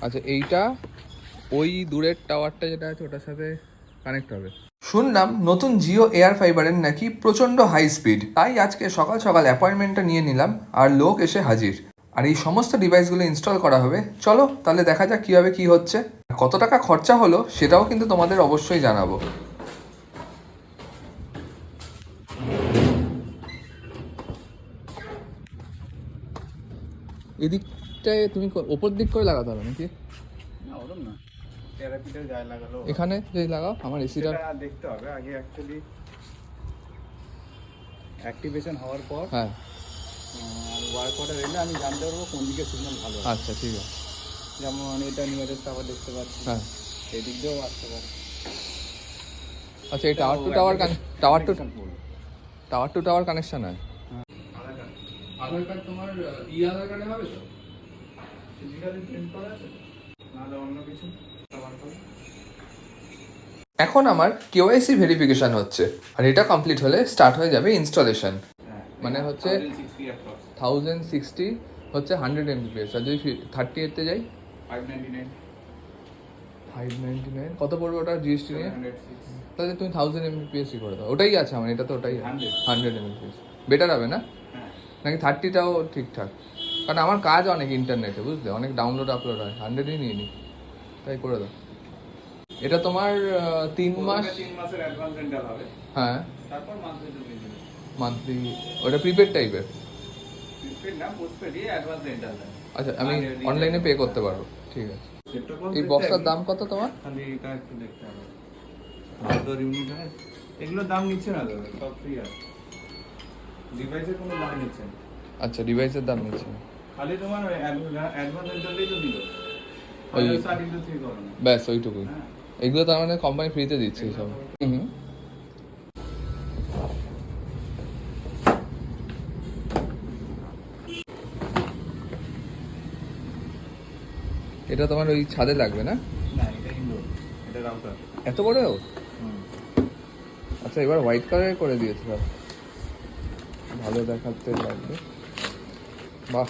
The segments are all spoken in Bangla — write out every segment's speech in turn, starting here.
আচ্ছা, এইটা ওই দূরের টাওয়ারটা যেটা আছে ওটার সাথে কানেক্ট হবে। শুনলাম নতুন জিও এয়ার ফাইবারের নাকি প্রচণ্ড হাই স্পিড, তাই আজকে সকাল সকাল অ্যাপয়েন্টমেন্টটা নিয়ে নিলাম আর লোক এসে হাজির। আর এই সমস্ত ডিভাইসগুলো ইনস্টল করা হবে। চলো তাহলে দেখা যাক কীভাবে কী হচ্ছে, কত টাকা খরচা হলো সেটাও কিন্তু তোমাদের অবশ্যই জানাবো। এদিকটায় তুমি ওপর দিক করে লাগাতে হবে নাকি? না ওরকম না, থেরাপিতে যায় লাগালো। এখানে যদি লাগাও আমার এসিটা দেখতে হবে আগে, অ্যাকচুয়ালি অ্যাক্টিভেশন হওয়ার পর হ্যাঁ ওয়ার্ক অর্ডার এলে আমি জানতে পারবো কোন দিকে সিগন্যাল ভালো। আচ্ছা ঠিক আছে। যেমন এটা নিউজের টাওয়ার দেখতে পাচ্ছি, হ্যাঁ এই দিক দিয়েও আসতে পারে। আচ্ছা, এই টাওয়ার টু টাওয়ার কানেকশন হয়। আধার কার্ড তোমার আধার কার্ডে হবে তো? ফিজিক্যালি প্রিন্ট করা আছে নাহলে অন্য কিছু? এখন আমার কেওয়াইসি ভেরিফিকেশন হচ্ছে, আর এটা কমপ্লিট হলে স্টার্ট হয়ে যাবে ইনস্টলেশন। মানে হচ্ছে 1060 হচ্ছে 100 Mbps, আর যদি 38তে যাই 599 কত পড়বে ওটা জিএসটি নিয়ে? তাহলে তুমি 1000 Mbps করে দাও, ওটাই আছে আমার, এটা তো ওটাই 100 Mbps। বেটার হবে না নাকি 30টাও ঠিকঠাক? কারণ আমার কাজ অনেক ইন্টারনেটে, বুঝলে, অনেক ডাউনলোড আপলোড হয়, 100ই নিয়ে নিই, তাই করে দাও। এটা তোমার 3 মাসের অ্যাডভান্স রেন্টাল হবে। হ্যাঁ, তারপর মান্থলি ওটা প্রিপেড টাইপের। প্রিপেড না, পোস্টপেডই অ্যাডভান্স রেন্টাল দেয়। আচ্ছা, আমি অনলাইনে পে করতে পারবো, ঠিক আছে। এই বক্সটার দাম কত তোমার? খালি এটা একটু দেখতে হবে, আউটডোর ইউনিট হয়, এগুলোর দাম নিচ্ছে না, দাদা সব ফ্রি আছে, ডিভাইসের কোনো দাম নিচ্ছে না। আচ্ছা, ডিভাইসের দাম নিচ্ছে না, খালি তোমার অ্যাডভান্স রেন্টালই তো দিল, ওই স্টার্টিং টু 3 করো না, ব্যাস ওইটুকুই। এগুলো তার মানে কোম্পানি ফ্রিতে দিচ্ছে সব। হুম, এটা তোমার ওই ছাদে লাগবে না? না এটা ইনডোর, এটা রাউটার। এত বড়? আচ্ছা, এবার হোয়াইট কালার করে দিয়েছে সব, ভালো দেখাতে লাগবে। বাহ,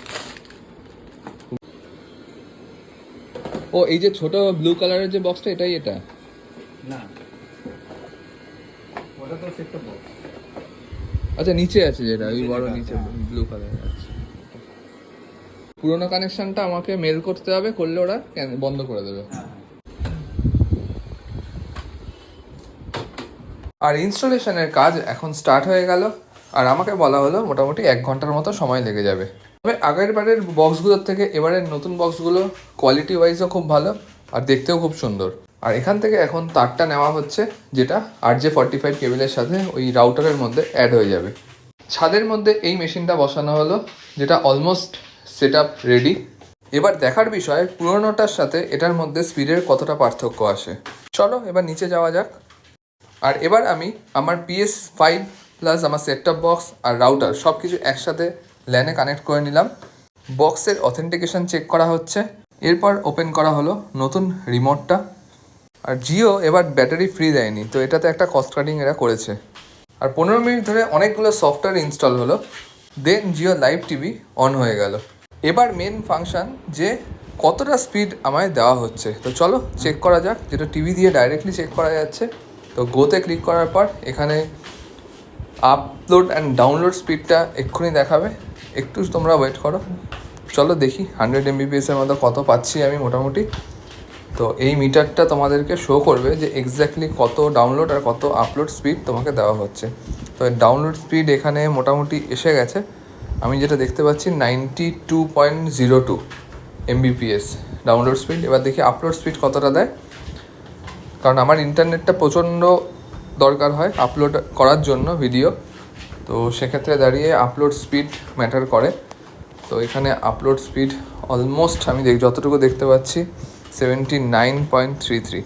ও এই যে ছোট ব্লু কালারের যে বক্সটা, এটাই এটা? না ওটা তো সেট টপ বক্স। আচ্ছা, নিচে আছে যেটা ওই বড় নিচে ব্লু কালারের আছে। পুরোনো কানেকশনটা আমাকে মেল করতে হবে, করলে ওরা বন্ধ করে দেবে। আর ইনস্টলেশনের কাজ এখন স্টার্ট হয়ে গেল, আর আমাকে বলা হলো মোটামুটি 1 ঘন্টার মতো সময় লেগে যাবে। তবে আগের বারের বক্সগুলোর থেকে এবারের নতুন বক্সগুলো কোয়ালিটি ওয়াইজও খুব ভালো, আর দেখতেও খুব সুন্দর। আর এখান থেকে এখন তারটা নেওয়া হচ্ছে, যেটা RJ45 কেবেলের সাথে ওই রাউটারের মধ্যে অ্যাড হয়ে যাবে। ছাদের মধ্যে এই মেশিনটা বসানো হলো, যেটা অলমোস্ট সেট আপ রেডি। এবার দেখার বিষয় পুরোনোটার সাথে এটার মধ্যে স্পিডের কতটা পার্থক্য আসে। চলো এবার নিচে যাওয়া যাক। আর এবার আমি আমার PS5 প্লাস আমার সেট টপ বক্স আর রাউটার সব কিছু একসাথে ল্যানে কানেক্ট করে নিলাম। বক্সের অথেন্টিকেশন চেক করা হচ্ছে, এরপর ওপেন করা হলো নতুন রিমোটটা। আর জিও এবার ব্যাটারি ফ্রি দেয়নি, তো এটাতে একটা কস্ট কাটিং এরা করেছে। আর 15 মিনিট ধরে অনেকগুলো সফটওয়্যার ইনস্টল হলো, দেন জিও লাইভ টিভি অন হয়ে গেল। এবার মেন ফাংশন, যে কতটা স্পিড আমায় দেওয়া হচ্ছে। তো চলো চেক করা যাক, যেটা টিভি দিয়ে ডাইরেক্টলি চেক করা যাচ্ছে। তো গোতে ক্লিক করার পর এখানে আপলোড অ্যান্ড ডাউনলোড স্পিডটা এক্ষুনি দেখাবে, একটু তোমরা ওয়েট করো। চলো দেখি 100 Mbps-এর মতো কত পাচ্ছি আমি মোটামুটি। তো এই মিটারটা তোমাদেরকে শো করবে যে এক্স্যাক্টলি কত ডাউনলোড আর কত আপলোড স্পিড তোমাকে দেওয়া হচ্ছে। তো ডাউনলোড স্পিড এখানে মোটামুটি এসে গেছে, আমি যেটা দেখতে পাচ্ছি 92.02 Mbps ডাউনলোড স্পিড। এবার দেখি আপলোড স্পিড কতটা দেয়, কারণ আমার ইন্টারনেটটা প্রচণ্ড দরকার হয় আপলোড করার জন্য ভিডিও, তো সেক্ষেত্রে দাঁড়িয়ে আপলোড স্পিড ম্যাটার করে। তো এখানে আপলোড স্পিড অলমোস্ট আমি যতটুকু দেখতে পাচ্ছি 79.33।